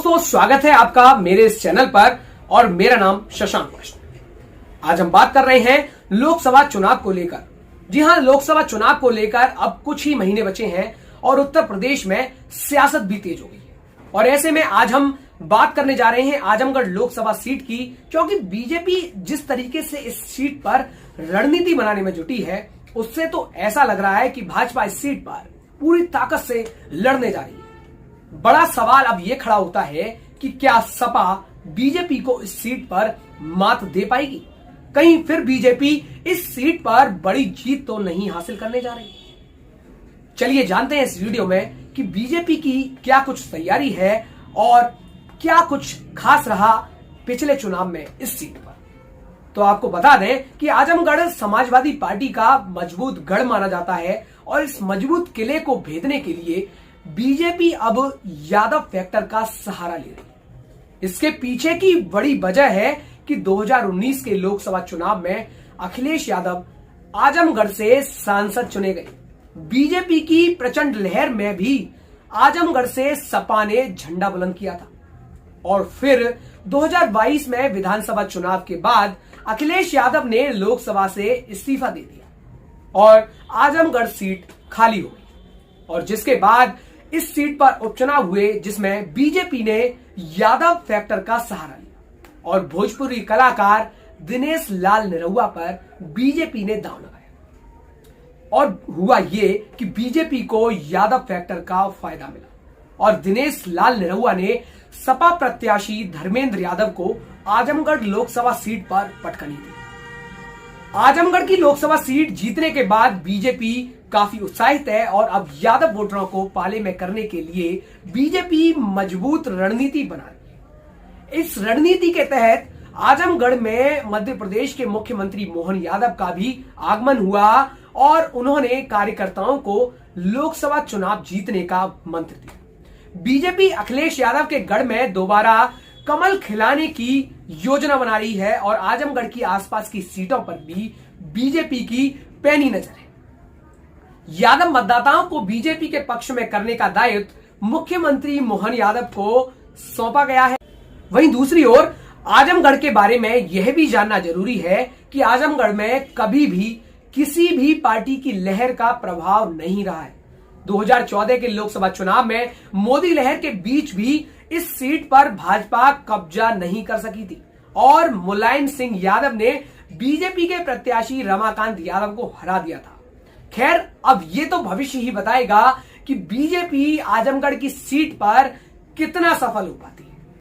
दोस्तों, स्वागत है आपका मेरे इस चैनल पर और मेरा नाम शशांक वैष्णव। आज हम बात कर रहे हैं लोकसभा चुनाव को लेकर। जी हां, लोकसभा चुनाव को लेकर अब कुछ ही महीने बचे हैं और उत्तर प्रदेश में सियासत भी तेज हो गई है। और ऐसे में आज हम बात करने जा रहे हैं आजमगढ़ लोकसभा सीट की, क्योंकि बीजेपी जिस तरीके से इस सीट पर रणनीति बनाने में जुटी है, उससे तो ऐसा लग रहा है कि भाजपा इस सीट पर पूरी ताकत से लड़ने जा रही है। बड़ा सवाल अब यह खड़ा होता है कि क्या सपा बीजेपी को इस सीट पर मात दे पाएगी? कहीं फिर बीजेपी इस सीट पर बड़ी जीत तो नहीं हासिल करने जा रही? चलिए जानते हैं इस वीडियो में कि बीजेपी की क्या कुछ तैयारी है और क्या कुछ खास रहा पिछले चुनाव में इस सीट पर। तो आपको बता दें कि आजमगढ़ समाजवादी पार्टी का मजबूत गढ़ माना जाता है और इस मजबूत किले को भेदने के लिए बीजेपी अब यादव फैक्टर का सहारा ले रही है। इसके पीछे की बड़ी वजह है कि 2019 के लोकसभा चुनाव में अखिलेश यादव आजमगढ़ से सांसद चुने गए। बीजेपी की प्रचंड लहर में भी आजमगढ़ से सपा ने झंडा बुलंद किया था और फिर 2022 में विधानसभा चुनाव के बाद अखिलेश यादव ने लोकसभा से इस्तीफा दे दिया और आजमगढ़ सीट खाली हो गई। और जिसके बाद इस सीट पर उपचुनाव हुए, जिसमें बीजेपी ने यादव फैक्टर का सहारा लिया और भोजपुरी कलाकार दिनेश लाल निरहुआ पर बीजेपी ने दांव लगाया। और हुआ ये कि बीजेपी को यादव फैक्टर का फायदा मिला और दिनेश लाल निरहुआ ने सपा प्रत्याशी धर्मेंद्र यादव को आजमगढ़ लोकसभा सीट पर पटकनी दी। आजमगढ़ की लोकसभा सीट जीतने के बाद बीजेपी काफी उत्साहित है और अब यादव वोटरों को पाले में करने के लिए बीजेपी मजबूत रणनीति बना रही है। इस रणनीति के तहत आजमगढ़ में मध्य प्रदेश के मुख्यमंत्री मोहन यादव का भी आगमन हुआ और उन्होंने कार्यकर्ताओं को लोकसभा चुनाव जीतने का मंत्र दिया। बीजेपी अखिलेश यादव के गढ़ में दोबारा कमल खिलाने की योजना बना रही है और आजमगढ़ की आसपास की सीटों पर भी बीजेपी की पैनी नजर है। यादव मतदाताओं को बीजेपी के पक्ष में करने का दायित्व मुख्यमंत्री मोहन यादव को सौंपा गया है। वहीं दूसरी ओर आजमगढ़ के बारे में यह भी जानना जरूरी है कि आजमगढ़ में कभी भी किसी भी पार्टी की लहर का प्रभाव नहीं रहा है। 2014 के लोकसभा चुनाव में मोदी लहर के बीच भी इस सीट पर भाजपा कब्जा नहीं कर सकी थी और मुलायम सिंह यादव ने बीजेपी के प्रत्याशी रमाकांत यादव को हरा दिया था। खैर, अब ये तो भविष्य ही बताएगा कि बीजेपी आजमगढ़ की सीट पर कितना सफल हो पाती है।